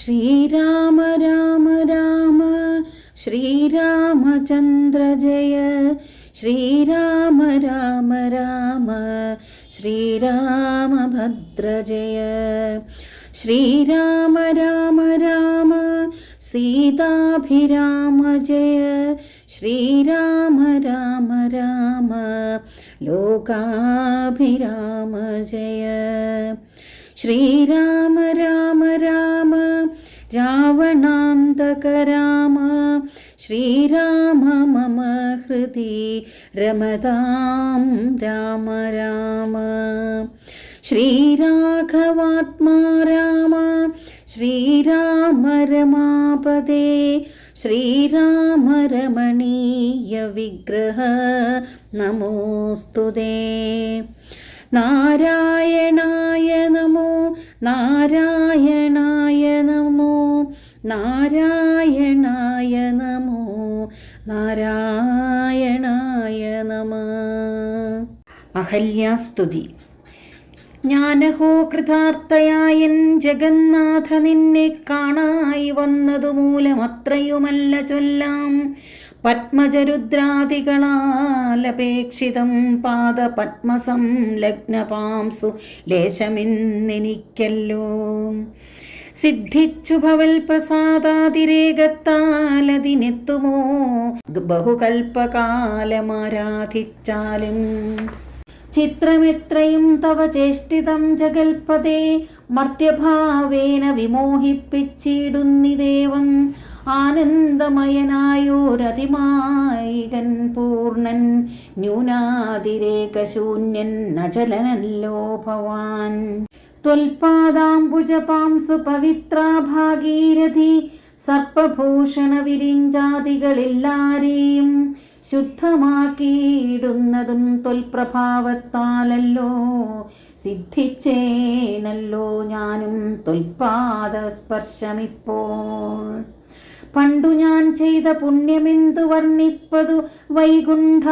ശ്രീരാമ രാമ രാമ ശ്രീരാമചന്ദ്ര ജയ. ശ്രീരാമ രാമ രാമ ശ്രീരാമഭദ്ര ജയ. ശ്രീരാമ രാമ രാമ സീതാഭിരാമ ജയ. ശ്രീരാമ രാമ രാമ ലോകാഭിരാമ ജയ. ശ്രീരാമ രാമ രാമ രാവണാന്തക രാമ. ശ്രീരാമ മമ ഹൃദി രമതാം രാമ രാമ. ശ്രീരാഘവാത്മാ രാമ. ശ്രീരാമ രമാപദേ. ശ്രീരാമ രമണീയ വിഗ്രഹ നമോസ്തുതേ. നാരായണായ നമോ നാരായണായ നമോ നാരായണായ നമോ നാരായണായ നമഃ. അഹല്യാസ്തുതി. ഞാനഹോ കൃതാർത്ഥയായൻ ജഗന്നാഥ നിന്നെ കാണായി വന്നതു മൂലമത്രയുമല്ല ചൊല്ലാം. പത്മജരുദ്രാദികളാലപേക്ഷിതം പാദപത്മസം ലഗ്നപാംസു ലേശമെന്നെനിക്കല്ലോ. സിദ്ധിച്ചു ഭവൽ പ്രസാദാതിരേകത്താലതിനെത്തുമോ ബഹുകൽപ്പകാലമാരാധിച്ചാലും. ചിത്രമെത്രയും തവ ചേഷ്ടിതം ജഗൽപദേ. മർത്യഭാവേന വിമോഹിപ്പിച്ചിടുന്നിദേവം. ആനന്ദമയനായോരതിമായികൻ പൂർണ്ണൻ ന്യൂനാതിരേകശൂന്യൻ നചലനല്ലോ ഭവാൻ. ത്വൽപാദാംബുജപാംസു പവിത്രാ ഭാഗീരഥി. സർപ്പഭൂഷണ വിരിഞ്ചാദികളെല്ലാരെയും ശുദ്ധമാക്കിയിടുന്നതും ത്വൽപ്രഭാവത്താലല്ലോ. സിദ്ധിച്ചേനല്ലോ ഞാനും ത്വൽപാദസ്പർശമിപ്പോൾ. പണ്ടു ഞാൻ ചെയ്ത പുണ്യമെന്തു വർണ്ണിപ്പതു വൈകുണ്ഠ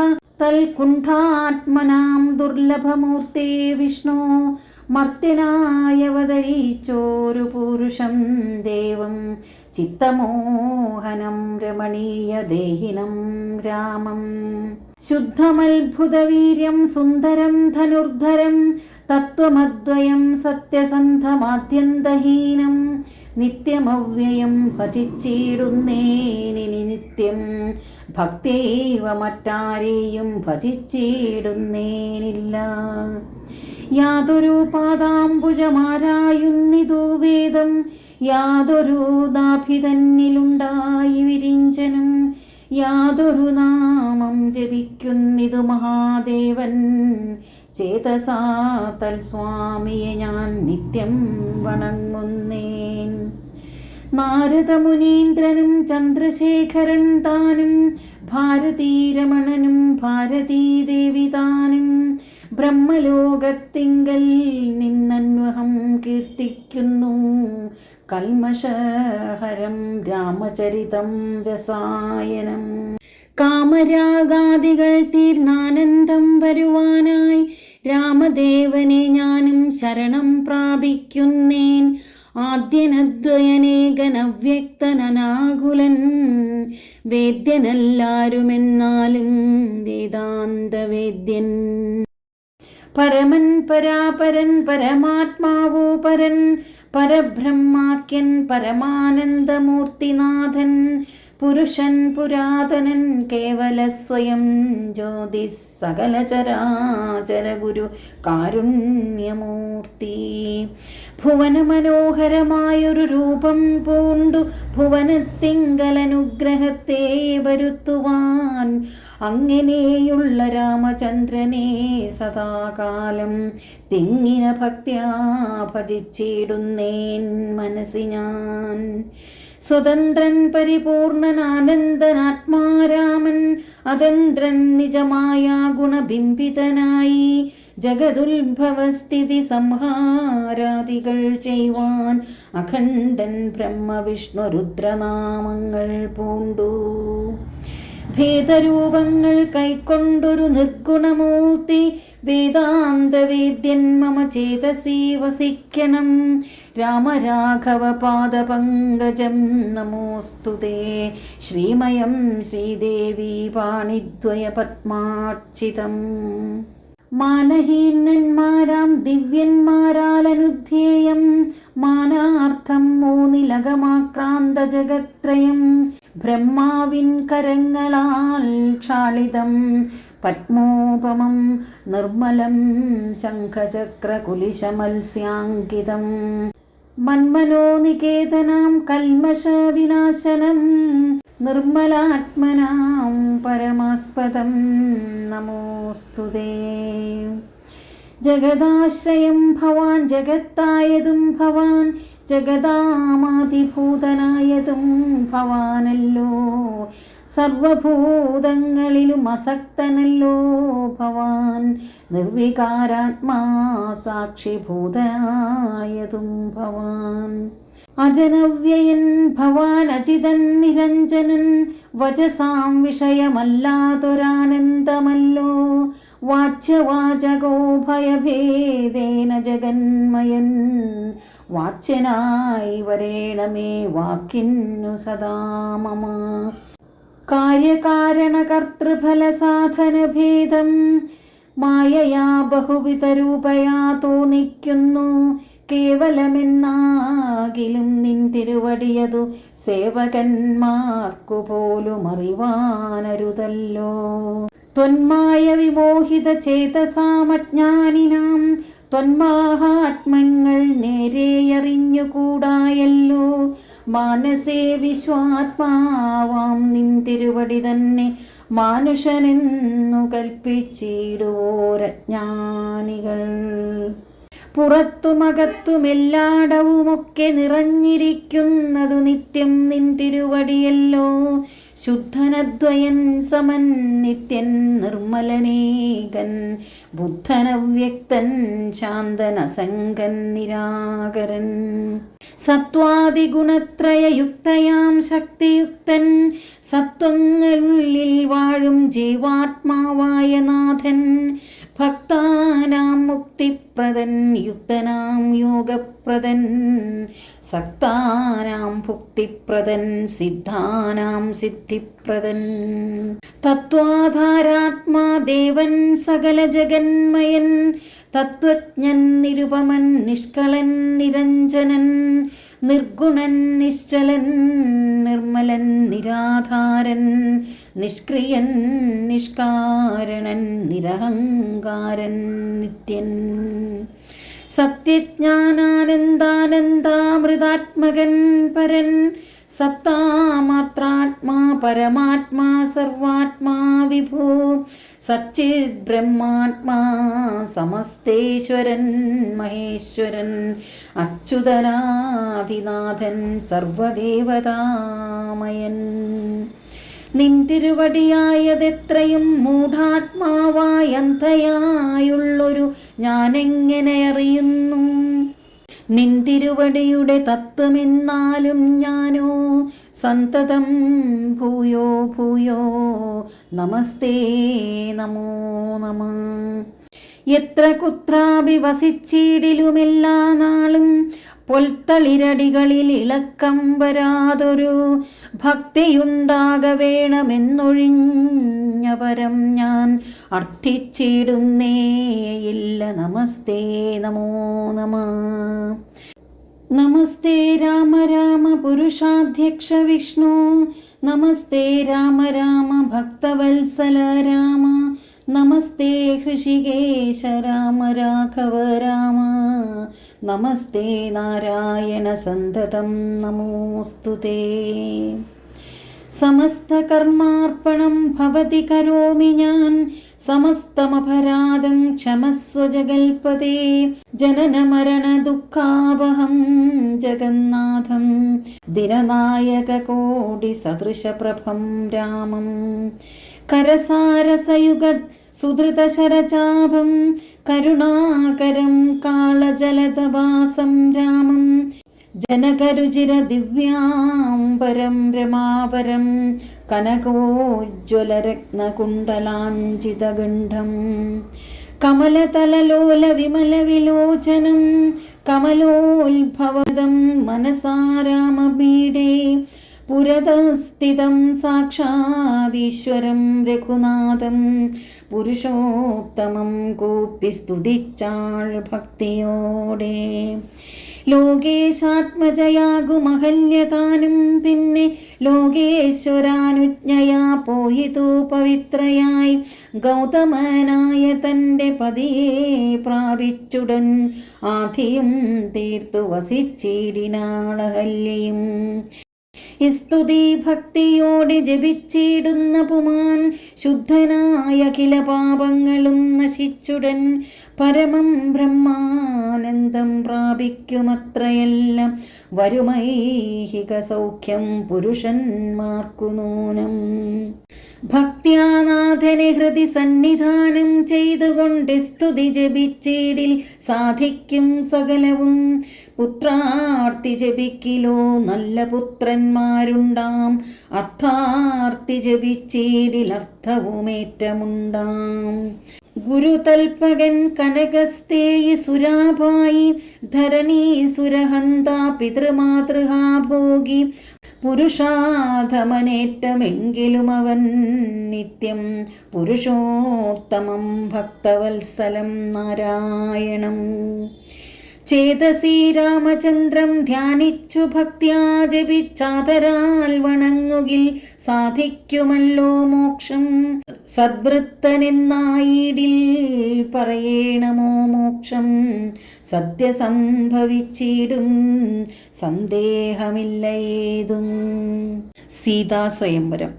തൽകുണ്ഠാത്മനാം ദുർലഭമൂർത്തേ വിഷ്ണു. മർത്യനായവതരിച്ചോരു പുരുഷം ദേവം. ചിത്തമോഹനം രമണീയ ദേഹിനം രാമം. ശുദ്ധമത്ഭുതവീര്യം സുന്ദരം ധനുർധരം. തത്വമദ്വയം സത്യസന്ധമാദ്യന്തഹീനം. നിത്യമവ്യയം ഭജിച്ചിടുന്നേനി നിത്യം. ഭക്തൈവ മറ്റാരെയും ഭജിച്ചിടുന്നേനില്ല. യാതൊരു പാദാംബുജമാരായുന്നിതു വേദം. യാതൊരു നാഭിതന്നിലുണ്ടായി വിരിഞ്ചനും. യാതൊരു നാമം ജപിക്കുന്നിതു മഹാദേവൻ. ചേതസാ തൽസ്വാമിയെ ഞാൻ നിത്യം വണങ്ങുന്നേൻ. നാരദമുനീന്ദ്രനും ചന്ദ്രശേഖരൻ താനും. ഭാരതീരമണനും ഭാരതീദേവി താനും. ബ്രഹ്മലോകത്തിങ്കൽ നിന്നന്വഹം കീർത്തിക്കുന്നു. കൽമഷഹരം രാമചരിതം രസായനം. കാമരാഗാദികൾ തീർന്നാനന്ദം വരുവാനായി രാമദേവനെ ഞാനും ശരണം പ്രാപിക്കുന്നേൻ. ആദ്യനദ്വയനേകനവ്യക്തനനാകുലൻ. വേദ്യനല്ലാരുമെന്നാലും വേദാന്തവേദ്യൻ. പരമൻ പരാപരൻ പരമാത്മാവോ പരൻ. പരബ്രഹ്മാഖ്യൻ പരമാനന്ദമൂർത്തിനാഥൻ. പുരുഷൻ പുരാതനൻ കേവല സ്വയം ജ്യോതിസ്. സകല ചരാചര ഗുരു കാരുണ്യമൂർത്തി. ഭുവന മനോഹരമായൊരു രൂപം പൂണ്ടു ഭുവനത്തിങ്കലനുഗ്രഹത്തെ വരുത്തുവാൻ. അങ്ങനെയുള്ള രാമചന്ദ്രനെ സദാകാലം തിങ്ങിന ഭക്ത്യാ ഭജിച്ചിടുന്നേൻ മനസ്സി ഞാൻ. സ്വതന്ത്രൻ പരിപൂർണനാനന്ദനാത്മാരാമൻ. അതന്ത്രൻ നിജമായ ഗുണബിംബിതനായി. ജഗതുത്ഭവസ്ഥിതി സംഹാരാദികൾ ചെയ്യുവാൻ അഖണ്ഡൻ ബ്രഹ്മവിഷ്ണു രുദ്രനാമങ്ങൾ പൂണ്ടു. ഭേദരൂപങ്ങൾ കൈക്കൊണ്ടൊരു നിർഗുണമൂർത്തി വേദാന്തവേദ്യൻ മമ ചേതസി വസിക്കണം. രാമരാഘവ പാദപങ്കജം നമോസ്തുതേ. ശ്രീമയം ശ്രീദേവി പാണിദ്വയ പത്മാർച്ചിതം. മാനഹീനന്മാരാം ദിവ്യന്മാരാലനുധ്യേയം മാനാർത്ഥം മൂന്നിലകമാക്രാന്ത ജഗത്രയം. ബ്രഹ്മാവിൻ കരങ്ങളാൽ ക്ഷാളിതം പത്മോപമം നിർമ്മലം ശംഖചക്രകുലിശമത്സ്യാങ്കിതം. മന്മനോനികേതനാം കൽമഷവിനാശനം നിർമ്മലാത്മനാം പരമാസ്പദം നമോസ്തുതേ. ജഗദാശ്രയം ഭവാൻ ജഗത്തായതും ഭവാൻ ജഗദാമാതിഭൂതനായതും ഭവാനല്ലോ. സർവഭൂതങ്ങളിലും അസക്തനല്ലോ ഭവാൻ. നിർവികാരാത്മാ സാക്ഷിഭൂതനായതും ഭവാൻ. അജനവ്യയൻ ഭവാൻ അജിതൻ നിരഞ്ജനൻ. വചസാം വിഷയമല്ലാതൊരാനന്ദമല്ലോ. വാച്യവാചകോ ഭയഭേദേന ജഗന്മയൻ. വാച്യനായി വരേണമേ വാക്കിന്നു സദാ മമ. കാര്യകാരണകർത്തൃഫലസാധനഭേദം മായയാ ബഹുവിധരൂപയാ തോന്നിക്കുന്നു. കേവലമെന്നാകിലും നിൻ തിരുവടിയതു സേവകന്മാർക്കു പോലും അറിവാനരുതല്ലോ. ത്വന്മായ വിമോഹിത ചേതസാമജ്ഞാനിനാം ത്വന്മാഹാത്മങ്ങൾ നേരെയറിഞ്ഞുകൂടായല്ലോ. മാനസേ വിശ്വാത്മാവാം നിൻ തിരുവടി തന്നെ മാനുഷനെന്നു കൽപ്പിച്ചിടുവോരജ്ഞാനികൾ. പുറത്തുമകത്തുമെല്ലാടവുമൊക്കെ നിറഞ്ഞിരിക്കുന്നതു നിത്യം നിൻ തിരുവടിയല്ലോ. ശുദ്ധനദ്വയൻ സമൻ നിത്യൻ നിർമ്മലനേകൻ. ബുദ്ധനവ്യക്തൻ ശാന്തൻ അസംഗൻ നിരാകരൻ. സത്വാദിഗുണത്രയയുക്തയാം ശക്തിയുക്തൻ. സത്വങ്ങളുള്ളിൽ വാഴും ജീവാത്മാവായ നാഥൻ. ഭക്താനാം മുക്തിപ്രദൻ യുക്തനാം യോഗപ്രദൻ. സക്താനാം ഭുക്തിപ്രദൻ സിദ്ധാനാം സിദ്ധിപ്രദൻ. തത്വാധാരാത്മാ ദേവൻ സകല ജഗന്മയൻ. തത്വജ്ഞൻ നിരുപമൻ നിഷ്കളൻ നിരഞ്ജനൻ. നിർഗുണൻ നിശ്ചലൻ നിർമ്മലൻ നിരാധാരൻ. നിഷ്ക്രിയൻ നിഷ്കാരണൻ നിരഹങ്കാരൻ നിത്യൻ. സത്യജ്ഞാനാനന്ദാനന്ദാമൃതാത്മകൻ പരൻ. സത്താമാത്രാത്മാ പരമാത്മാ സർവാത്മാ വിഭൂ. സച്ചിത് ബ്രഹ്മാത്മാ സമസ്തേശ്വരൻ മഹേശ്വരൻ. അച്യുതനാദിനാഥൻ സർവദേവതാമയൻ. നിൻ തിരുവടിയായതെത്രയും മൂഢാത്മാവായന്തയായുള്ളൊരു ഞാനെങ്ങനെ അറിയുന്നു. നിൻ തിരുവടിയുടെ തത്വമെന്നാലും ഞാനോ സന്തതം ഭൂയോ ഭൂയോ നമസ്തേ നമോ നമ. എത്ര കുത്രാപി വസിച്ചിടിലുമെല്ലാ നാളും പൊൽത്തളിരടികളിൽ ഇളക്കം വരാതൊരു ഭക്തിയുണ്ടാക വേണമെന്നൊഴിഞ്ഞപരം ഞാൻ അർത്ഥിച്ചിടുന്നേയില്ല. നമസ്തേ നമോ നമ. നമസ്തേ രാമ രാമ പുരുഷാധ്യക്ഷ വിഷ്ണു. നമസ്തേ രാമ രാമ ഭക്തവത്സല രാമ. നമസ്തേ ഹൃഷികേശ രാമ രാഘവ രാമ. നമസ്തേ നാരായണ സന്തതം നമോസ്തുതേ. സമസ്തകർമാർപ്പണം ഭവതി കരോമി ഞാൻ. സമസ്തമപരാധം ക്ഷമസ്വ ജഗൽപതേ. ജനനമരണ ദുഃഖാപഹം ജഗന്നാഥം. ദിനനായക കോടി സദൃശപ്രഭം രാമം. കരസാരസയുഗത് സുധൃതശരചാപം. കരുണാകരം കാളജലതവാസം രാമം. ജനകരുചിര ദിവ്യാംബരം രമാപരം. കനകോജ്വലരത്നകുണ്ടലാഞ്ചിതഗണ്ഡം കമലതലലോലവിമലവിലോചനം കമലോത്ഭവദം മനസാ രാമപീഠേ പുരതസ്ഥിതം സാക്ഷാദീശ്വരം രഘുനാഥം പുരുഷോത്തമം കൂപ്പി സ്തുതിച്ചാൾ ഭക്തിയോടെ. ലോകേശാത്മജയാകുമഹല്യതാനും പിന്നെ ലോകേശ്വരാനുജ്ഞയാ പോയിതു പവിത്രയായി ഗൗതമനായ തൻ്റെ പതിയെ പ്രാപിച്ചുടൻ ആധിയും തീർത്തു വസിച്ചിടിനാളഹല്യയും. സ്തുതി ഭക്തിയോടെ ജപിച്ചിടുന്ന പുമാൻ ശുദ്ധനായ അഖില പാപങ്ങളും നശിച്ചുടൻ പരമം ബ്രഹ്മാനന്ദം പ്രാപിക്കുമത്രയെല്ലാം വരുമൈഹിക സൗഖ്യം പുരുഷന്മാർക്കു നൂനം. ഭക്ത്യാനാഥനെ ഹൃദി സന്നിധാനം ചെയ്തുകൊണ്ട് സ്തുതി ജപിച്ചിടിൽ സാധിക്കും സകലവും. പുത്രാർത്തി ജപിക്കിലോ നല്ല പുത്രന്മാരുണ്ടാം അർത്ഥാർത്തി ജപിച്ചിടിൽ അർത്ഥവുമേറ്റമുണ്ടാം. ഗുരുതൽപകൻ കനകസ്തേയി സുരാഭായി ധരണീസുരഹന്ത പിതൃമാതൃഹാ ഭോഗി പുരുഷാധമനേറ്റമെങ്കിലും അവൻ നിത്യം പുരുഷോത്തമം ഭക്തവത്സലം നാരായണം. ചേതസി രാമചന്ദ്രം ധ്യാനിച്ചു ഭക്ത്യാ ജപിച്ചാതരാൽ വണങ്ങുകിൽ സാധിക്കുമല്ലോ മോക്ഷം. സദ്വൃത്തനെന്നായിടിൽ പറയേണമോ മോക്ഷം സദ്യ സംഭവിച്ചിടും സന്ദേഹമില്ല ഏതും. സീതാസ്വയംവരം.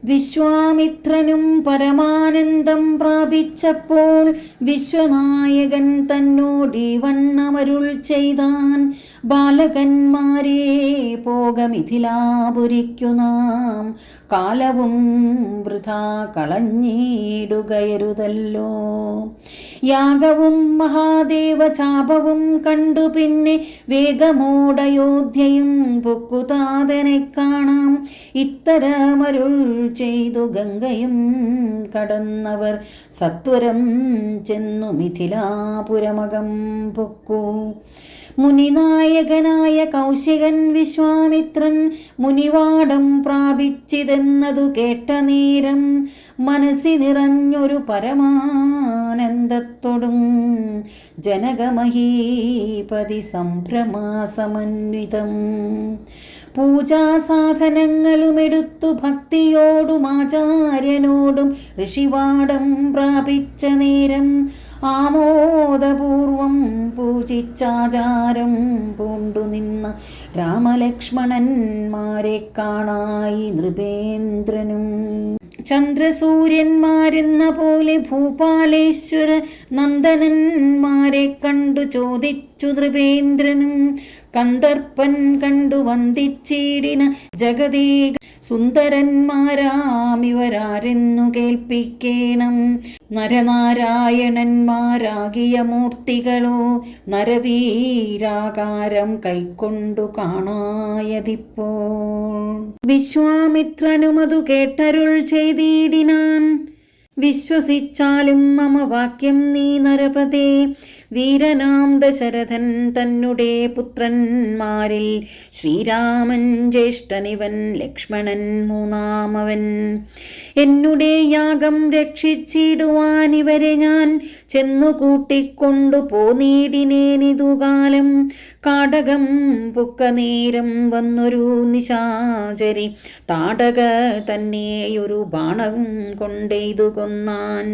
വിശ്വാമിത്രനും പരമാനന്ദം പ്രാപിച്ചപ്പോൾ വിശ്വനായകൻ തന്നോടി വണ്ണമരുൾ ചെയ്താൻ. ബാലകന്മാരെ പോക മിഥിലാപുരിക്കു നാം കാലവും വൃഥാ കളഞ്ഞിടുകയരുതല്ലോ. യാഗവും മഹാദേവ ചാപവും കണ്ടു പിന്നെ വേഗമോടയോധ്യയും പൊക്കുതാതനെ കാണാം. ഇത്തരമരുൾ ചെയ്തു ഗംഗയും കടന്നവർ സത്വരം ചെന്നു മിഥിലാപുരമകം പൊക്കു. മുനിനായകനായ കൗശികൻ വിശ്വാമിത്രൻ മുനിവാടം പ്രാപിച്ചിതെന്നതു കേട്ട നേരം മനസ്സി നിറഞ്ഞൊരു പരമാനന്ദത്തോടും ജനകമഹീപതി സംഭ്രമാസമന്വിതം. പൂജാസാധനങ്ങളുമെടുത്തു ഭക്തിയോടും ആചാര്യനോടും ഋഷിവാടം പ്രാപിച്ച നേരം ആമോദപൂർവം പൂജിച്ചാചാരം പൂണ്ടു നിന്ന രാമലക്ഷ്മണന്മാരെ കാണായി നൃപേന്ദ്രനും. ചന്ദ്രസൂര്യന്മാരെന്ന പോലെ ഭൂപാലേശ്വര നന്ദനന്മാരെ കണ്ടു ചോദിച്ചു നൃപേന്ദ്രനും. കന്ദർപ്പൻ കണ്ടു വന്ദിച്ചിടിന ജഗതേക സുന്ദരന്മാരാമിവരാരെന്നു കേൾപ്പിക്കേണം. നരനാരായണന്മാരാകിയ മൂർത്തികളോ നരവീരാകാരം കൈക്കൊണ്ടു കാണായതിപ്പോൾ. വിശ്വാമിത്രനുമതു കേട്ടരുൾ ചെയ്തിടിനാൻ. വിശ്വസിച്ചാലും മമ വാക്യം നീ നരപതേ. വീരനാം ദശരഥൻ തന്നുടെ പുത്രന്മാരിൽ ശ്രീരാമൻ ജ്യേഷ്ഠനിവൻ ലക്ഷ്മണൻ മൂന്നാമവൻ. എന്നുടെ യാഗം രക്ഷിച്ചിടുവാൻ ഇവരെ ഞാൻ ചെന്നു കൂട്ടിക്കൊണ്ടു പോന്നീടിനേനിതുകാലം. കാടകം പുക്ക നേരം വന്നൊരു നിശാചരി താടക തന്നെയൊരു ബാണം കൊണ്ടെയ്തു കൊന്നാൻ.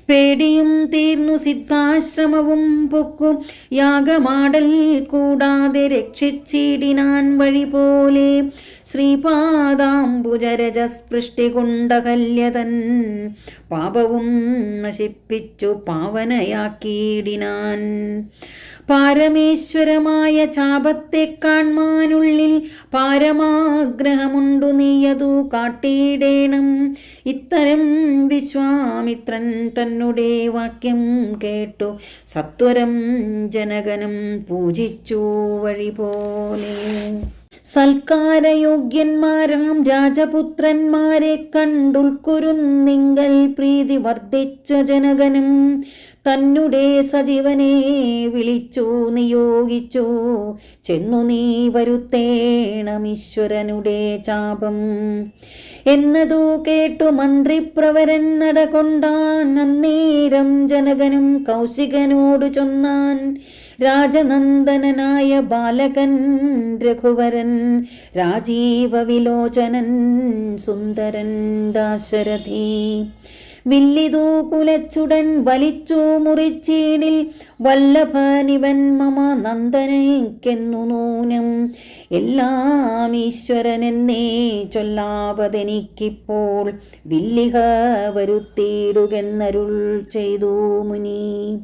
പേടിയും തീർന്നു സിദ്ധാശ്രമവും പൊക്കും യാഗമാടൽ കൂടാതെ രക്ഷിച്ചിടിനാൻ വഴി പോലെ. ശ്രീപാദാംബുജരജസ്പൃഷ്ടി കൊണ്ടഹല്യതൻ പാപവും നശിപ്പിച്ചു പാവനയാക്കിയിടിനാൻ. പാരമേശ്വരമായ ചാപത്തെ കാൺമാനുള്ളിൽ പാരമാഗ്രഹമുണ്ടു നീയതു കാട്ടിയിടേണം. ഇത്തരം വിശ്വാമിത്രൻ തന്നുടെ വാക്യം കേട്ടു സത്വരം ജനകനും പൂജിച്ചു വഴി പോലെ. സൽക്കാരയോഗ്യന്മാരാം രാജപുത്രന്മാരെ കണ്ടുൾക്കുരുന്നിങ്കൽ പ്രീതി വർദ്ധിച്ച ജനകനും തന്നെ സജീവനെ വിളിച്ചു നിയോഗിച്ചു. ചെന്നു നീ വരുത്തേണമീശ്വരനുടെ ചാപം എന്നതു കേട്ടു മന്ത്രിപ്രവരൻ നടകൊണ്ടാൻ. അന്നേരം ജനകനും കൗശികനോടു ചൊന്നാൻ, രാജനന്ദനായ ബാലകൻ രഘുവരൻ, രാജീവ വിലോചനൻ സുന്ദരൻ ദാശരഥി. വില്ലിതു കുലച്ചുടൻ വലിച്ചു മുറിച്ചീടിൽ, വല്ലഭനിവൻ മമ നന്ദനയ്ക്കെന്നു നൂനം. എല്ലാം ഈശ്വരനെന്നേ ചൊല്ലാവതെനിക്കിപ്പോൾ, വില്ലിഹ വരുത്തിയിടുകെന്നരുൾ ചെയ്തു മുനി.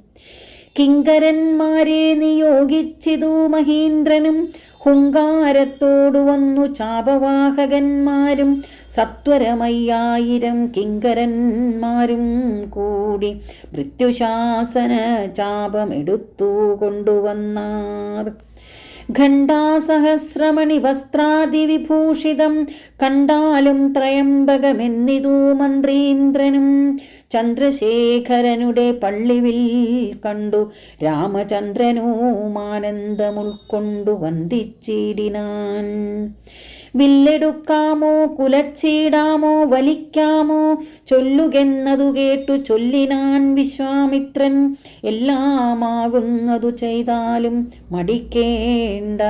കിങ്കരന്മാരെ നിയോഗിച്ചിതു മഹീന്ദ്രനും, ഹുങ്കാരത്തോടു വന്നു ചാപവാഹകന്മാരും. സത്വരമയ്യായിരം കിങ്കരന്മാരും കൂടി മൃത്യുശാസന ചാപമെടുത്തു കൊണ്ടുവന്നാർ. ഖണ്ഡാസഹസ്രമണി വസ്ത്രാദിവിഭൂഷിതം കണ്ടാലും ത്രയംബകമെന്നിതു മന്ത്രീന്ദ്രനും. ചന്ദ്രശേഖരനുടെ പള്ളിവിൽ കണ്ടു രാമചന്ദ്രനും ആനന്ദമുൾക്കൊണ്ടു വന്ദിച്ചിടിനാൻ. വില്ലെടുക്കാമോ കുലച്ചിടാമോ വലിക്കാമോ ചൊല്ലുകെന്നതു കേട്ടു ചൊല്ലിനാൻ വിശ്വാമിത്രൻ. എല്ലാമാകുന്നതു ചെയ്താലും മടിക്കേണ്ട,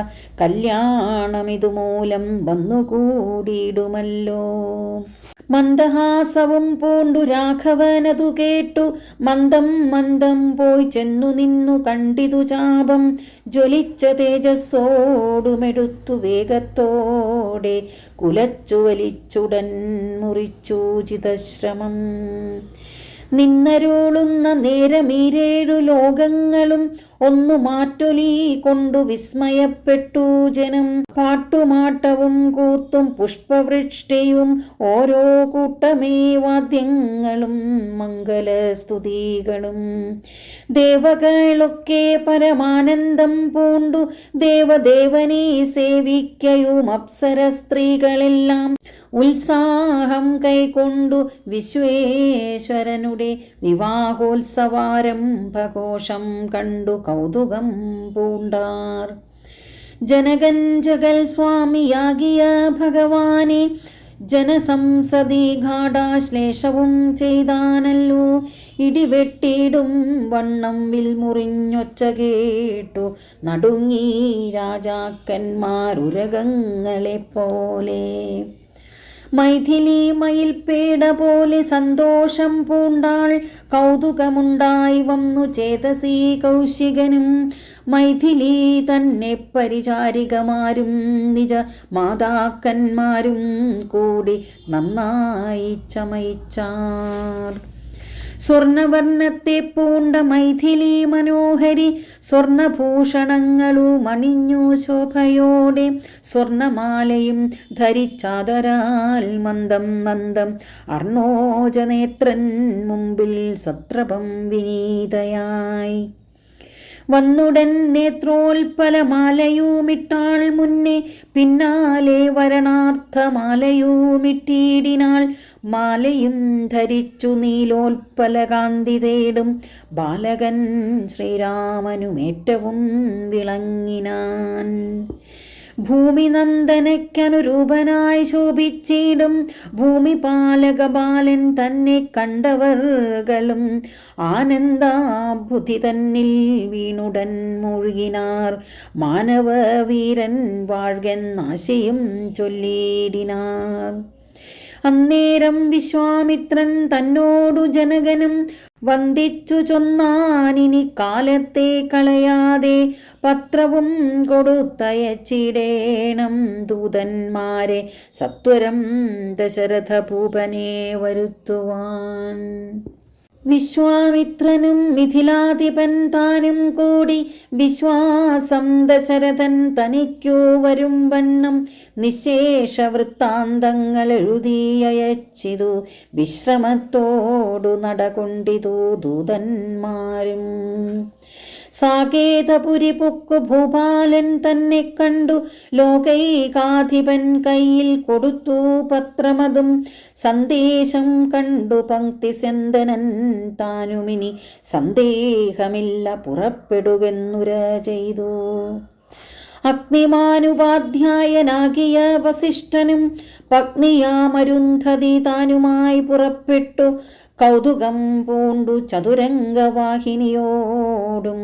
കല്യാണമിതുമൂലം വന്നുകൂടിയിടുമല്ലോ. മന്ദഹാസവും പൂണ്ടു രാഘവനതു കേട്ടു മന്ദം മന്ദം പോയി ചെന്നു നിന്നു കണ്ടിതു ചാപം. ജ്വലിച്ച തേജസ്സോടുമെടുത്തു വേഗത്തോടെ കുലച്ചു വലിച്ചുടൻ മുറിച്ചു ചിതശ്രമം. നിന്നരുളുന്ന നേരമീരേഴു ലോകങ്ങളും ഒന്നു മാറ്റൊലി കൊണ്ടു വിസ്മയപ്പെട്ടു ജനം. പാട്ടുമാട്ടവും കൂത്തും പുഷ്പവൃഷ്ടിയും ഓരോ കൂട്ടമേ വാദ്യങ്ങളും മംഗലസ്തുതികളും. ദേവകളൊക്കെ പരമാനന്ദം പൂണ്ടു ദേവദേവനെ സേവിക്കയും അപ്സര സ്ത്രീകളെല്ലാം ഉത്സാഹം കൈക്കൊണ്ടു വിശ്വേശ്വരനുടെ വിവാഹോത്സവാരംഭഘോഷം കണ്ടു കൗതുകം പൂണ്ടാർ. ജനകൻ ജഗൽ സ്വാമിയാകിയ ഭഗവാനെ ജനസംസദി ഗാഢാശ്ലേഷവും ചെയ്താനല്ലോ. ഇടിവെട്ടിയിടും വണ്ണം വിൽമുറിഞ്ഞൊച്ച കേട്ടു നടുങ്ങി രാജാക്കന്മാരുരകങ്ങളെപ്പോലെ. മൈഥിലി മയിൽപേട പോലെ സന്തോഷം പൂണ്ടാൾ. കൗതുകമുണ്ടായി വന്നു ചേതസി കൗശികനും. മൈഥിലി തന്നെ പരിചാരികമാരും നിജ മാതാക്കന്മാരും കൂടി നന്നായി ചമയിച്ചാർ. സ്വർണവർണ്ണത്തെ പൂണ്ട മൈഥിലി മനോഹരി സ്വർണഭൂഷണങ്ങളും അണിഞ്ഞു ശോഭയോടെ. സ്വർണമാലയും ധരിച്ചാദരാൽ മന്ദം മന്ദം അർണോജനേത്രൻ മുമ്പിൽ സത്രപം വിനീതയായി. വന്നുടൻ നേത്രോൽപലമാലയുമിട്ടാൾ മുന്നേ, പിന്നാലെ വരണാർത്ഥമാലയുമിട്ടിടിനാൾ. മാലയും ധരിച്ചു നീലോൽപലകാന്തി തേടും ബാലകൻ ശ്രീരാമനുമേറ്റവും വിളങ്ങിനാൻ. ഭൂമിനന്ദനയ്ക്കനുരൂപനായി ശോഭിച്ചിടും ഭൂമിപാലക ബാലൻ തന്നെ കണ്ടവർകളും ആനന്ദാഭുതി തന്നിൽ വീണുടൻ മുഴുകിനാർ. മാനവവീരൻ വാഴ്കെന്നാശയും ചൊല്ലിടിനാർ. അന്നേരം വിശ്വാമിത്രൻ തന്നോടു ജനകനും വന്ദിച്ചു ചൊന്നാനിനി കാലത്തെ കളയാതെ പത്രവും കൊടുത്തയച്ചിടേണം ദൂതന്മാരെ സത്വരം ദശരഥ ഭൂപനെ വരുത്തുവാൻ. വിശ്വാമിത്രനും മിഥിലാധിപൻ താനും കൂടി വിശ്വാസം ദശരഥൻ തനിക്കു വരും വണ്ണം നിശേഷ വൃത്താന്തങ്ങൾ എഴുതിയയച്ചിതു. വിശ്രമത്തോടു നടകൊണ്ടിതു ദൂതന്മാരും. സാകേതപുരി പൊക്കു ഭൂപാലൻ തന്നെ കണ്ടു ലോകൈകാധിപൻ കയ്യിൽ കൊടുത്തു പത്രമതും. സന്ദേശം കണ്ടു പങ്ക്തി സെന്തനൻ താനുമിനി സന്ദേഹമില്ല പുറപ്പെടുകെന്നുര ചെയ്തു. അഗ്നിമാനുപാധ്യായനാകിയ വസിഷ്ഠനും പത്നിയാമരുന്ധതി താനുമായി പുറപ്പെട്ടു. കൗതുകം പൂണ്ടു ചതുരംഗവാഹിനിയോടും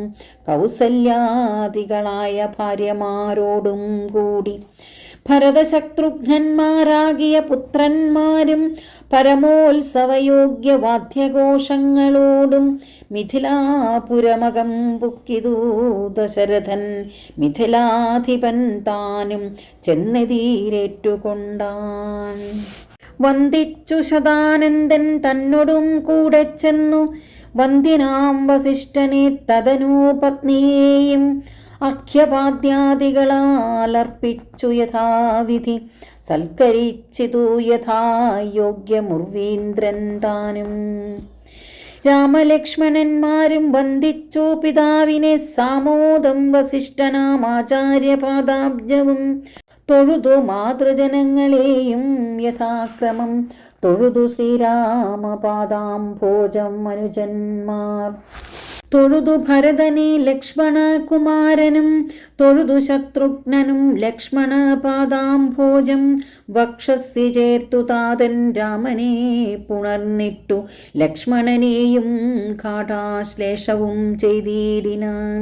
കൗസല്യാദികളായ ഭാര്യമാരോടും കൂടി ഭരതശത്രുഘ്നന്മാരാകിയ പുത്രന്മാരും പരമോത്സവയോഗ്യ വാദ്യഘോഷങ്ങളോടും മിഥിലാപുരമകം പുക്കിതു ദശരഥൻ. മിഥിലാധിപൻ താനും ചെന്നെതിരേറ്റുകൊണ്ടാൻ. വന്ദിച്ചു ശതാനന്ദൻ തന്നോടും കൂടെ ചെന്നു. വന്ദ്യനാം വസിഷ്ഠനെ തദനു പത്നിയെയും അർഘ്യപാദ്യാദികളാലർപ്പിച്ചു യഥാവിധി. സൽക്കരിച്ചിതു യഥായോഗ്യമുർവീന്ദ്രൻ താനും. രാമലക്ഷ്മണന്മാരും വന്ദിച്ചു പിതാവിനെ സാമോദം. വസിഷ്ഠനാം ആചാര്യപാദാബ്ജവും തൊഴുതു മാതൃജനങ്ങളെയും യഥാക്രമം. തൊഴുതു ശ്രീരാമപാദാംഭോജം അനുജന്മാർ. തൊഴുതു ഭരതനെ ലക്ഷ്മണകുമാരനും തൊഴുതു ശത്രുഘ്നനും ലക്ഷ്മണപാദാംഭോജം. വക്ഷസ്സി ചേർത്തു താതൻ രാമനെ പുണർന്നിട്ടു ലക്ഷ്മണനെയും ഘാടാശ്ലേഷവും ചെയ്തിടിനാൻ.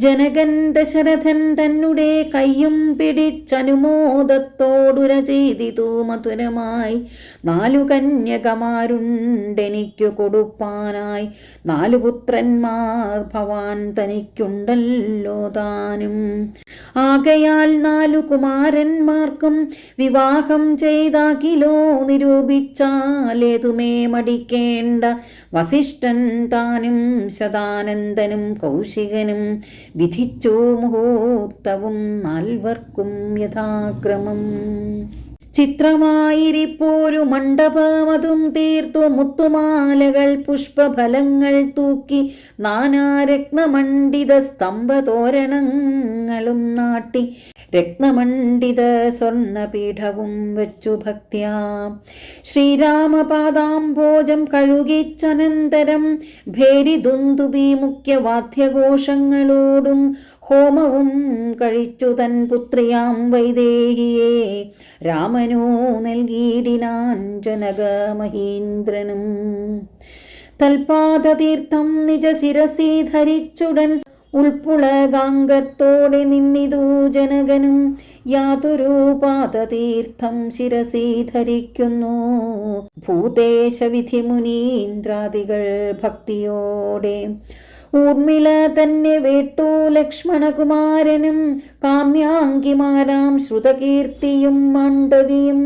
ജനകൻ ദശരഥൻ തന്നുടെ കയ്യും പിടിച്ചനുമോദത്തോടുര ചെയ്തിതു മധുരമായി. 4 കന്യകമാരുണ്ടെനിക്കു കൊടുപ്പാനായി 4 പുത്രന്മാർ ഭവാൻ തനിക്കുണ്ടല്ലോ താനും. ആകയാൽ 4 കുമാരന്മാർക്കും വിവാഹം ചെയ്താകിലോ നിരൂപിച്ചാലേതുമേ മടിക്കേണ്ട. വസിഷ്ഠൻ താനും ശതാനന്ദനും കൗശികനും വിധിച്ചു മുഹൂർത്തവും 4 യഥാക്രമം. ചിത്രമായിരിപ്പോരു മണ്ഡപമതും തീർത്തു മുത്തുമാലകൾ പുഷ്പഫലങ്ങൾ തൂക്കി നാനാരത്നമണ്ഡിത സ്തംഭതോരണങ്ങളും നാട്ടി രത്നമണ്ഡിത സ്വർണപീഠവും വെച്ചു ഭക്ത്യാ. ശ്രീരാമപാദാംഭോജം കഴുകിച്ചനന്തരം ഭേരിദുന്ദുബി മുഖ്യവാദ്യഘോഷങ്ങളോടും ഹോമവും കഴിച്ചു തൻ പുത്രിയാം വൈദേഹിയെ രാമനു നൽകിയിടിനാൻ ജനകമഹീന്ദ്രനും. തൽപാദതീർത്ഥം നിജ ശിരസി ധരിച്ചുടൻ ഉൾപ്പുളകാംഗത്തോടെ നിന്നിതു ജനകനും. യാതൊരു പാദതീർത്ഥം ശിരസി ധരിക്കുന്നു ഭൂതേശവിധി മുനീന്ദ്രാദികൾ ഭക്തിയോടെ. ഊർമിള തന്നെ വേട്ടു ലക്ഷ്മണകുമാരനും കാമ്യാങ്കിമാരാം ശ്രുതകീർത്തിയും മാണ്ഡവിയും.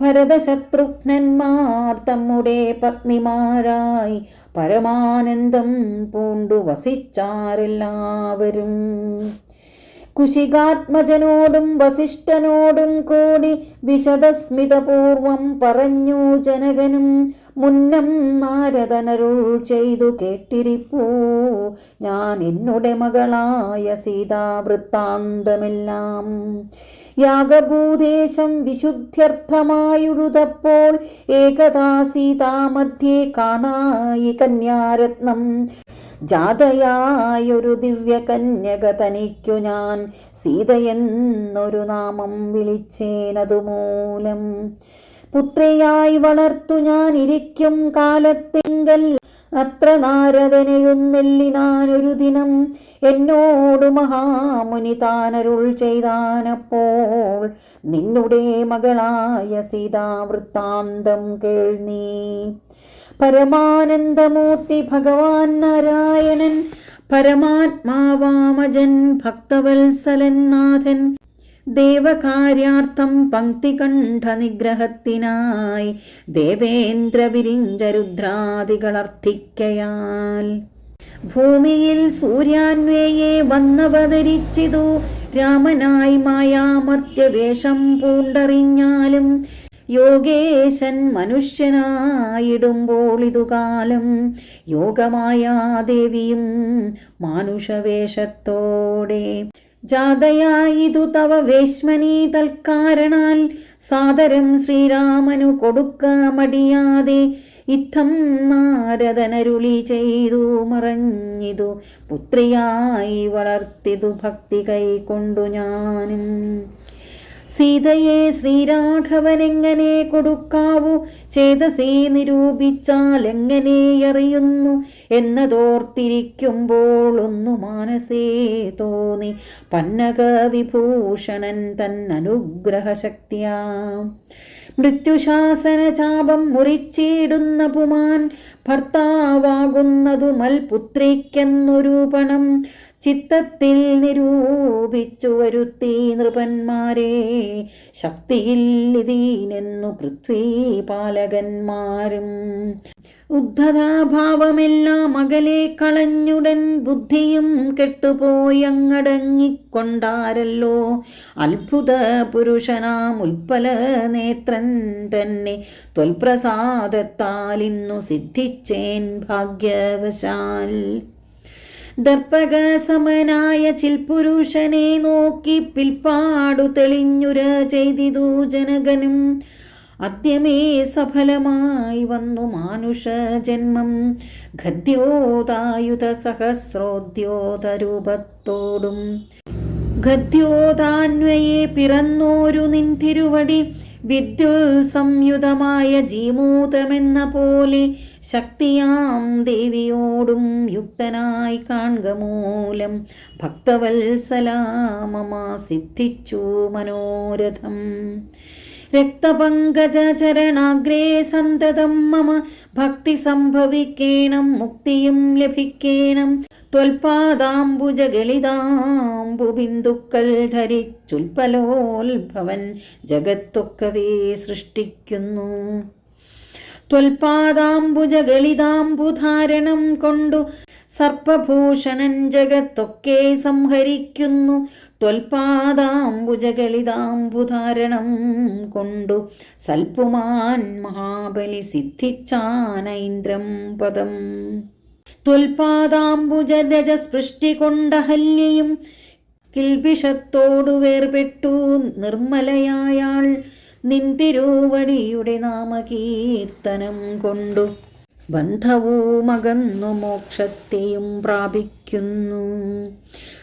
ഭരതശത്രുഘ്നന്മാർ തമ്മുടെ പത്നിമാരായി പരമാനന്ദം പൂണ്ടു വസിച്ചാരെല്ലാവരും. കുശികാത്മജനോടും വസിഷ്ഠനോടും കൂടി വിശദസ്മിതപൂർവം പറഞ്ഞു ജനകനും. മുന്നം നാരദനരുൾ ചെയ്തു കേട്ടിരിപ്പൂ ഞാൻ എന്നുടെ മകളായ സീതാവൃത്താന്തമെല്ലാം. യാഗഭൂദേശം വിശുദ്ധ്യർത്ഥമായുഴുതപ്പോൾ ഏകദാ സീതാമധ്യേ കാണായി കന്യാരത്നം. ജാതയായൊരു ദിവ്യകന്യക തനിക്കു ഞാൻ സീതയെന്നൊരു നാമം വിളിച്ചേനതുമൂലം. പുത്രിയായി വളർത്തു ഞാൻ ഇരിക്കും കാലത്തിങ്കൽ അത്ര നാരദനെഴുന്നെല്ലിനാനൊരു ദിനം. എന്നോടു മഹാമുനി താനരുൾ ചെയ്താനപ്പോൾ നിന്നുടെ മകളായ സീതാവൃത്താന്തം കേൾനീ. പരമാനന്ദമൂർത്തി ഭഗവാൻ നാരായണൻ പരമാത്മാവാമജൻ ഭക്തവത്സലൻ നാഥൻ ദേവകാര്യാർത്ഥം പങ്ക്തികണ്ഠ നിഗ്രഹത്തിനായി ദേവേന്ദ്ര വിരിഞ്ച രുദ്രാദികളർത്ഥിക്കയാൽ ഭൂമിയിൽ സൂര്യാന്വേയെ വന്നവതരിച്ചിതു രാമനായി മായാമർത്യവേഷം പൂണ്ടറിഞ്ഞാലും യോഗേശൻ മനുഷ്യനായിടുമ്പോൾ ഇതുകാലം യോഗമായ ദേവിയും മാനുഷവേഷത്തോടെ ജാതയായിതു തവ വേശ്മനി തൽക്കാരണാൽ സാദരം ശ്രീരാമനു കൊടുക്ക മടിയാതെ ഇത്തം നാരദനരുളി ചെയ്തു മറഞ്ഞിതു പുത്രിയായി വളർത്തിതു ഭക്തി കൈക്കൊണ്ടു ഞാനും സീതയെ ശ്രീരാഘവനെങ്ങനെ കൊടുക്കാവൂ ചേതസേ നിരൂപിച്ചാൽ എങ്ങനെ അറിയുന്നു എന്നതോർത്തിരിക്കുമ്പോൾ ഒന്നു മാനസേ തോന്നി പന്നക വിഭൂഷണൻ തന്നനുഗ്രഹശക്തിയാ മൃത്യുശാസന ചാപം മുറിച്ചിടുന്ന പുമാൻ ഭർത്താവാകുന്നതു മൽപുത്രിക്കെന്നൊരു പണം ചിത്തത്തിൽ നിരൂപിച്ചു വരുത്തി നൃപന്മാരെ ശക്തിയിൽ ഇതിനെന്നു പൃഥ്വീപാലകന്മാരും ഉദ്ധതാഭാവമെല്ലാം അകലെ കളഞ്ഞുടൻ ബുദ്ധിയും കെട്ടുപോയങ്ങടങ്ങിക്കൊണ്ടാരല്ലോ അത്ഭുത പുരുഷനാം ഉൽപ്പല നേത്രൻ തന്നെ ത്വൽപ്രസാദത്താൽ ഇന്നു സിദ്ധിച്ചേൻ ഭാഗ്യവശാൽ ദർപ്പക സമനായ ചിൽപുരുഷനെ നോക്കി പിൽപ്പാടു തെളിഞ്ഞുര ചെയ്തിതു ജനകനും അദ്യമേ സഫലമായി വന്നു മാനുഷ ജന്മം ഗദ്യോതായുധ സഹസ്രോദ്യോതരൂപത്തോടും ഗദ്യോതാന്വയെ പിറന്നോരു നിൻ തിരുവടി വിദ്യുൽ സംയുതമായ ജീമൂതമെന്ന പോലെ ശക്തിയാം ദേവിയോടും യുക്തനായി കാൺക മൂലം ഭക്തവത്സലാമമാ സിദ്ധിച്ചു മനോരഥം രക്തപങ്കജ ചരണാഗ്രേ സന്തതം മമ ഭക്തി സംഭവിക്കേണം മുക്തിയും ലഭിക്കേണം ത്വൽപാദാംബുജഗലിതാംബുബിന്ദുക്കൾ ധരിച്ചുൽപ്പലോത്ഭവൻ ജഗത്തൊക്കവേ സൃഷ്ടിക്കുന്നു ത്വൽപാദാംബുജഗലിതാംബുധാരണം കൊണ്ടു സർപ്പഭൂഷണൻ ജഗത്തൊക്കെ സംഹരിക്കുന്നു ത്വൽപാദാംബുജഗളിതാംബുധാരണം കൊണ്ടു സൽപുമാൻ മഹാബലി സിദ്ധിച്ചാനൈന്ദ്രം പദം ത്വൽപാദാംബുജരജസ്പൃഷ്ടി കൊണ്ടഹല്യയും കിൽബിഷത്തോടു വേർപെട്ടു നിർമ്മലയായാൾ നിന്തിരുവടിയുടെ നാമകീർത്തനം കൊണ്ടു ബന്ധവുമകന്നു മോക്ഷത്തെയും പ്രാപിക്കുന്നു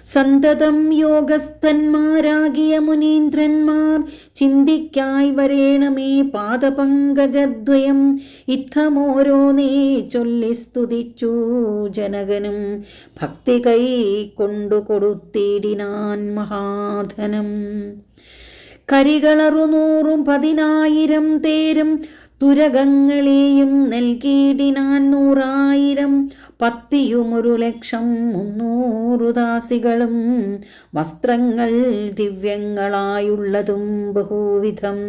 സന്തതം യോഗസ്ഥന്മാരാകിയ മുനീന്ദ്രന്മാർ ചിന്തിക്കായി വരേണമേ പാദപങ്കജദ്വയം ഇത്തമോരോന്നേ ചൊല്ലി സ്തുതിച്ചു ജനകനും ഭക്തി കൈ കൊണ്ടു കൊടുത്തിടിനാൻ മഹാധനം കരികളറുനൂറും 10,000 തേരും തുരകങ്ങളെയും നൽകിയിടിനാൻ 100,000 പത്തിയും 1,00,300 ദാസികളും വസ്ത്രങ്ങൾ ദിവ്യങ്ങളായുള്ളതും ബഹുവിധം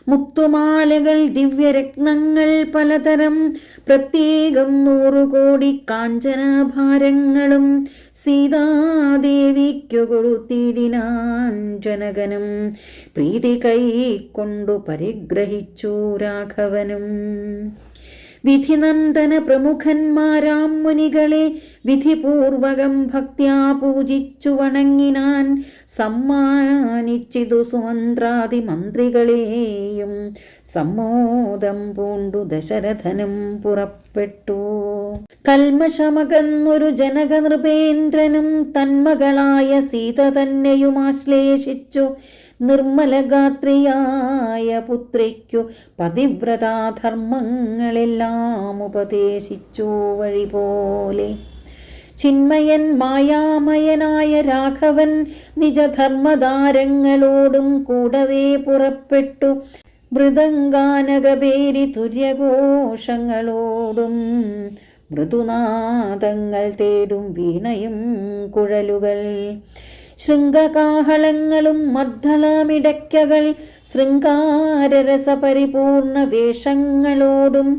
മുത്തുമാലകൾ ദിവ്യരത്നങ്ങൾ പലതരം പ്രത്യേകം 100 കോടി കാഞ്ചനഭാരങ്ങളും സീതാദേവിക്കു കൊടുത്തിടിനാൻ ജനകനും പ്രീതി കൈ കൊണ്ടു പരിഗ്രഹിച്ചു രാഘവനും വിധിനന്ദന പ്രമുഖന്മാരാം മുനികളെ വിധിപൂർവകം ഭക്ത്യാ പൂജിച്ചു വണങ്ങിനാൻ സമ്മാനിച്ചിതു സുമന്ത്രാദി മന്ത്രികളെയും സമ്മോദം പൂണ്ടു ദശരഥനും പുറപ്പെട്ടു കൽമഷമകന്നൊരു ജനക നൃപേന്ദ്രനും തന്മകളായ സീത തന്നെയും ആശ്ലേഷിച്ചു നിർമ്മലഗാത്രിയായ പുത്രിക്കു പതിവ്രതാധർമ്മങ്ങളെല്ലാം ഉപദേശിച്ചു വഴി പോലെ ചിന്മയൻ മായാമയനായ രാഘവൻ നിജധർമ്മധാരങ്ങളോടും കൂടവേ പുറപ്പെട്ടു മൃദംഗാനകബേരി തുര്യഘോഷങ്ങളോടും മൃദുനാദങ്ങൾ തേടും വീണയും കുഴലുകൾ ശൃംഗകാഹളങ്ങളും മദ്ദളമിടയ്ക്കകൾ ശൃംഗാരരസപരിപൂർണ വേഷങ്ങളോടും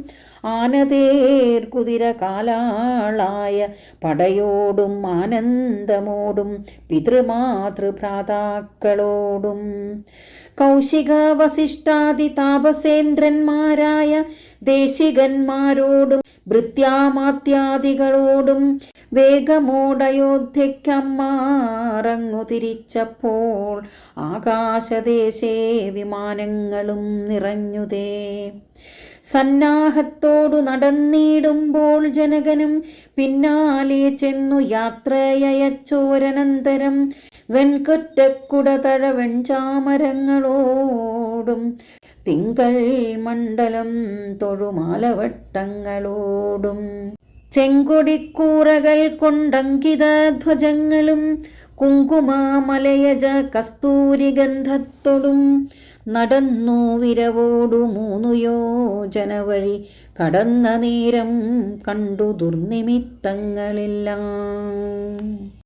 ആനതേർ കുതിര കാലാളായ പടയോടും ആനന്ദമോടും പിതൃമാതൃഭ്രാതാക്കളോടും കൗശിക വസിഷ്ഠാദി താപസേന്ദ്രന്മാരായ ദേശികന്മാരോടും ഭൃത്യാമാത്യാദികളോടും വേഗമോടയോധ്യയ്ക്കമ്മാറങ്ങു തിരിച്ചപ്പോൾ ആകാശദേശേ വിമാനങ്ങളും നിറഞ്ഞുതേ. സന്നാഹത്തോടു നടന്നിടുമ്പോൾ ജനകനും പിന്നാലെ ചെന്നു യാത്രയച്ചോരനന്തരം വെൺകൊറ്റക്കുടതഴ വെൺചാമരങ്ങളോടും തിങ്കൾ മണ്ഡലം തൊഴുമാലവട്ടങ്ങളോടും ചെങ്കൊടിക്കൂറകൾ കൊണ്ടങ്കിത ധ്വജങ്ങളും കുങ്കുമമലയജ കസ്തൂരിഗന്ധത്തൊടും നടന്നു വിരവോടു 3 യോജന വഴി കടന്ന നേരം കണ്ടു ദുർനിമിത്തങ്ങളെല്ലാം.